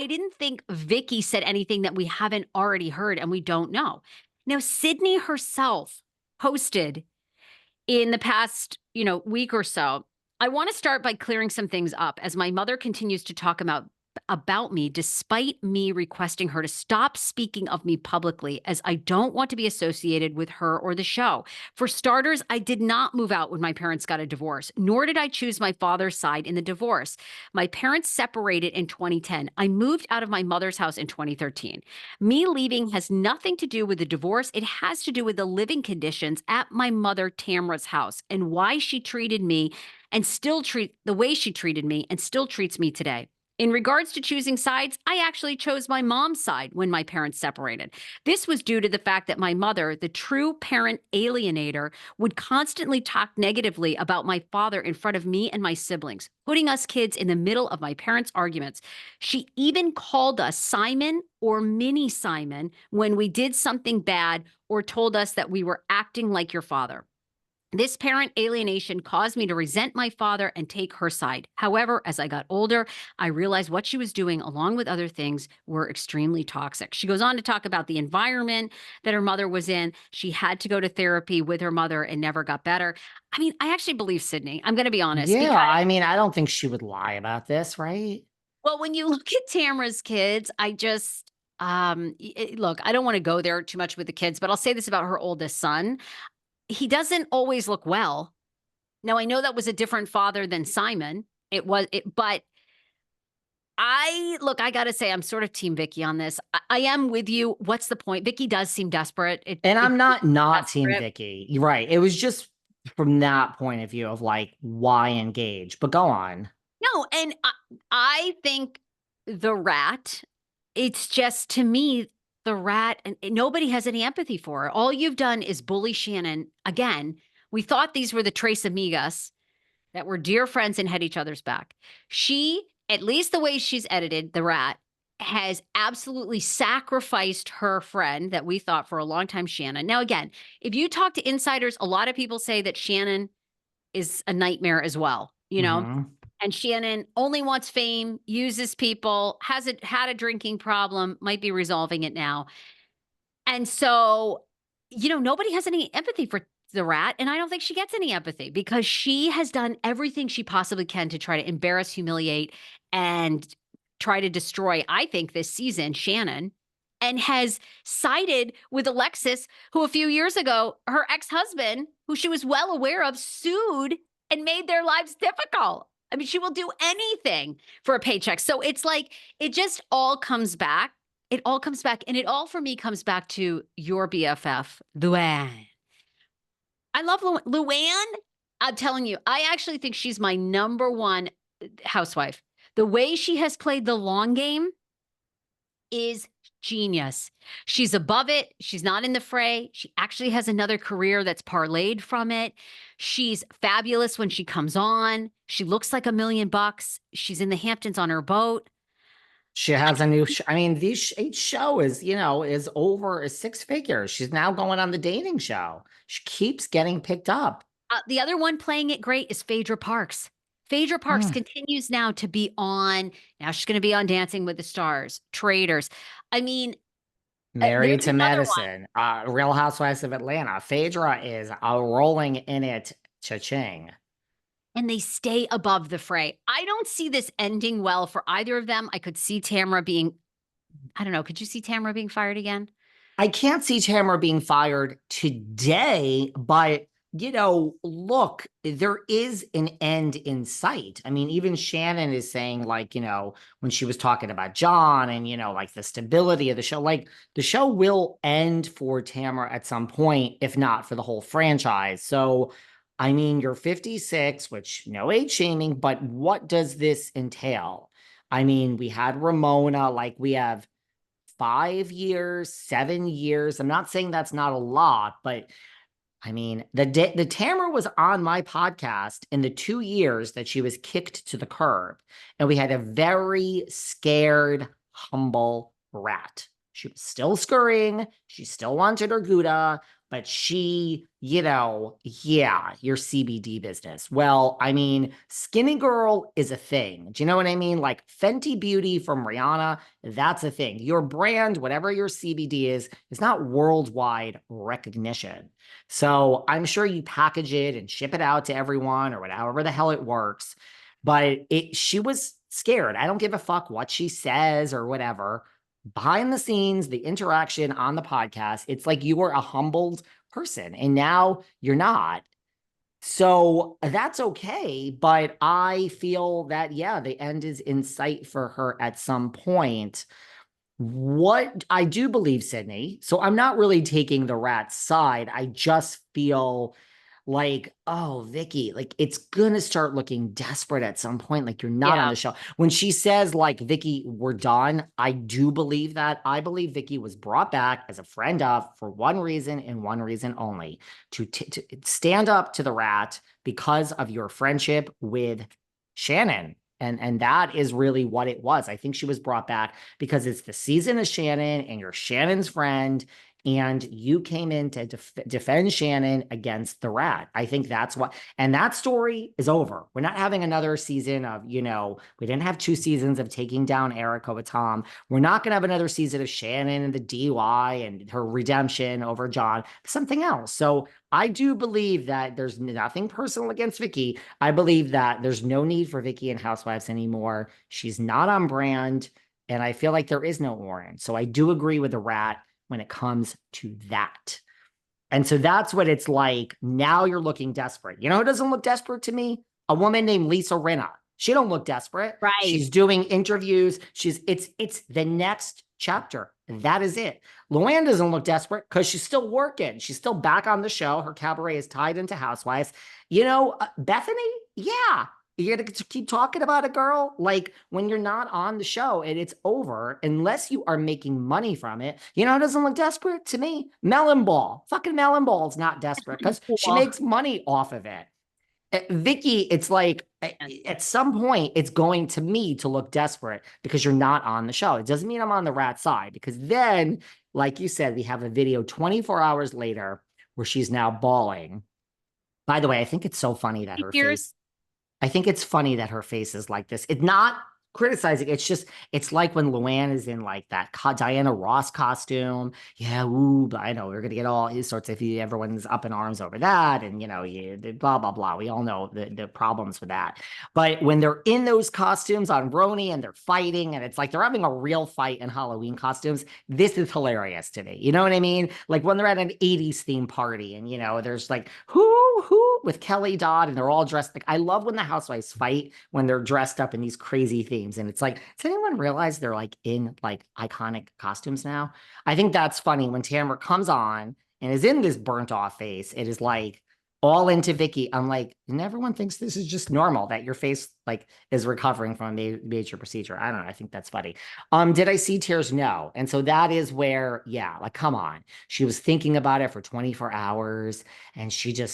I didn't think Vicki said anything that we haven't already heard and we don't know. Now, Sidney herself posted in the past, week or so. I want to start by clearing some things up as my mother continues to talk about me despite me requesting her to stop speaking of me publicly as I don't want to be associated with her or the show. For starters, I did not move out when my parents got a divorce, nor did I choose my father's side in the divorce. My parents separated in 2010. I moved out of my mother's house in 2013. Me leaving has nothing to do with the divorce. It has to do with the living conditions at my mother Tamra's house and why she treated me and still treat the way she treated me and still treats me today. In regards to choosing sides, I actually chose my mom's side when my parents separated. This was due to the fact that my mother, the true parent alienator, would constantly talk negatively about my father in front of me and my siblings, putting us kids in the middle of my parents' arguments. She even called us Simon or Mini Simon when we did something bad or told us that we were acting like your father. This parent alienation caused me to resent my father and take her side. However, as I got older, I realized what she was doing, along with other things, were extremely toxic. She goes on to talk about the environment that her mother was in. She had to go to therapy with her mother and never got better. I mean, I actually believe Sidney. I'm going to be honest. Yeah, Because, I mean, I don't think she would lie about this, right? well, when you look at Tamara's kids, I just, look, I don't want to go there too much with the kids, but I'll say this about her oldest son. He doesn't always look well. Now, I know that was a different father than Simon. But I gotta say, I'm sort of team Vicky on this. I am with you. What's the point? Vicky does seem desperate. And It I'm not Team desperate. Vicky. You're right. It was just from that point of view of like, why engage? But go on. No, and I think the rat, it's just to me, the rat, and nobody has any empathy for her. All you've done is bully Shannon again. We thought these were the Tres Amigas that were dear friends and had each other's back. She, at least the way she's edited, the rat, has absolutely sacrificed her friend that we thought for a long time, Shannon. Now, again, if you talk to insiders, a lot of people say that Shannon is a nightmare as well, Hmm. and Shannon only wants fame, uses people, hasn't had a drinking problem, might be resolving it now. And so, nobody has any empathy for the rat. And I don't think she gets any empathy because she has done everything she possibly can to try to embarrass, humiliate, and try to destroy, I think, this season, Shannon, and has sided with Alexis, who a few years ago, her ex husband, who she was well aware of, sued and made their lives difficult. I mean, she will do anything for a paycheck. So it's like, it just all comes back. It all comes back. And it all for me comes back to your BFF, Luann. I love Luann. I'm telling you, I actually think she's my number one housewife. The way she has played the long game is genius. She's above it. She's not in the fray. She actually has another career that's parlayed from it. She's fabulous when she comes on. She looks like $1 million. She's in the Hamptons on her boat. She has a new. I mean, each show is is over 6 figures. She's now going on the dating show. She keeps getting picked up. The other one playing it great is Phaedra Parks. Phaedra Parks Hmm. continues now to be on. Now she's going to be on Dancing with the Stars, Traders. I mean, Married there's to another one. Medicine, Real Housewives of Atlanta. Phaedra is rolling in it. Cha-ching. And they stay above the fray. I don't see this ending well for either of them. I could see Tamara being, I don't know, could you see Tamara being fired again? I can't see Tamara being fired today, but look, there is an end in sight. I mean, even Shannon is saying, like, when she was talking about John and, like the stability of the show, like the show will end for Tamara at some point, if not for the whole franchise. So, I mean, you're 56, which no age shaming, but what does this entail? I mean, we had Ramona, like we have 5 years, 7 years. I'm not saying that's not a lot, but I mean, the Tamara was on my podcast in the 2 years that she was kicked to the curb, and we had a very scared, humble rat. She was still scurrying. She still wanted her Gouda, but she, yeah, your CBD business. Well, I mean, skinny girl is a thing. Do you know what I mean? Like Fenty Beauty from Rihanna, that's a thing. Your brand, whatever your CBD is not worldwide recognition. So I'm sure you package it and ship it out to everyone or whatever the hell it works. But she was scared. I don't give a fuck what she says or whatever. Behind the scenes, the interaction on the podcast, it's like you were a humbled person and now you're not. So that's okay. But I feel that, yeah, the end is in sight for her at some point. What I do believe, Sidney, so I'm not really taking the rat's side. I just feel like, oh, Vicki, like it's gonna start looking desperate at some point. Like you're not on Yeah. the show. When she says, like, Vicki, we're done, I do believe that. I believe Vicki was brought back as a friend of for one reason and one reason only to stand up to the rat because of your friendship with Shannon. And that is really what it was. I think she was brought back because it's the season of Shannon and you're Shannon's friend and you came in to defend Shannon against the rat. I think that's what, and that story is over. We're not having another season of, we didn't have 2 seasons of taking down Erica with Tom. We're not going to have another season of Shannon and the DUI and her redemption over John, something else. So I do believe that there's nothing personal against Vicki. I believe that there's no need for Vicki and Housewives anymore. She's not on brand. And I feel like there is no Warren. So I do agree with the rat when it comes to that. And so that's what it's like. Now you're looking desperate. You know who doesn't look desperate to me? A woman named Lisa Rinna. She don't look desperate. Right. She's doing interviews. It's the next chapter. That is it. Luann doesn't look desperate because she's still working. She's still back on the show. Her cabaret is tied into Housewives. Bethany, yeah, you're going to keep talking about a girl like when you're not on the show and it's over, unless you are making money from it. It doesn't look desperate to me. Melon Ball, fucking Melon Ball is not desperate because she makes money off of it. Vicki, it's like at some point it's going to me to look desperate because you're not on the show. It doesn't mean I'm on the rat side because then, like you said, we have a video 24 hours later where she's now bawling. By the way, I think it's so funny that her face. I think it's funny that her face is like this. It's not criticizing. It's like when Luann is in like that Diana Ross costume. Yeah, ooh, but I know we're gonna get all these sorts of everyone's up in arms over that, and blah blah blah. We all know the problems with that. But when they're in those costumes on Roni and they're fighting, and it's like they're having a real fight in Halloween costumes, this is hilarious to me. You know what I mean? Like when they're at an 80s theme party, and there's like who with Kelly Dodd, and they're all dressed like I love when the housewives fight when they're dressed up in these crazy themes. And it's like, does anyone realize they're like in like iconic costumes now? I think that's funny when Tamara comes on and is in this burnt off face. It is like all into Vicki. I'm like, and everyone thinks this is just normal that your face like is recovering from a major procedure. I don't know. I think that's funny. Did I see tears? No. And so that is where, yeah, like, come on. She was thinking about it for 24 hours and she just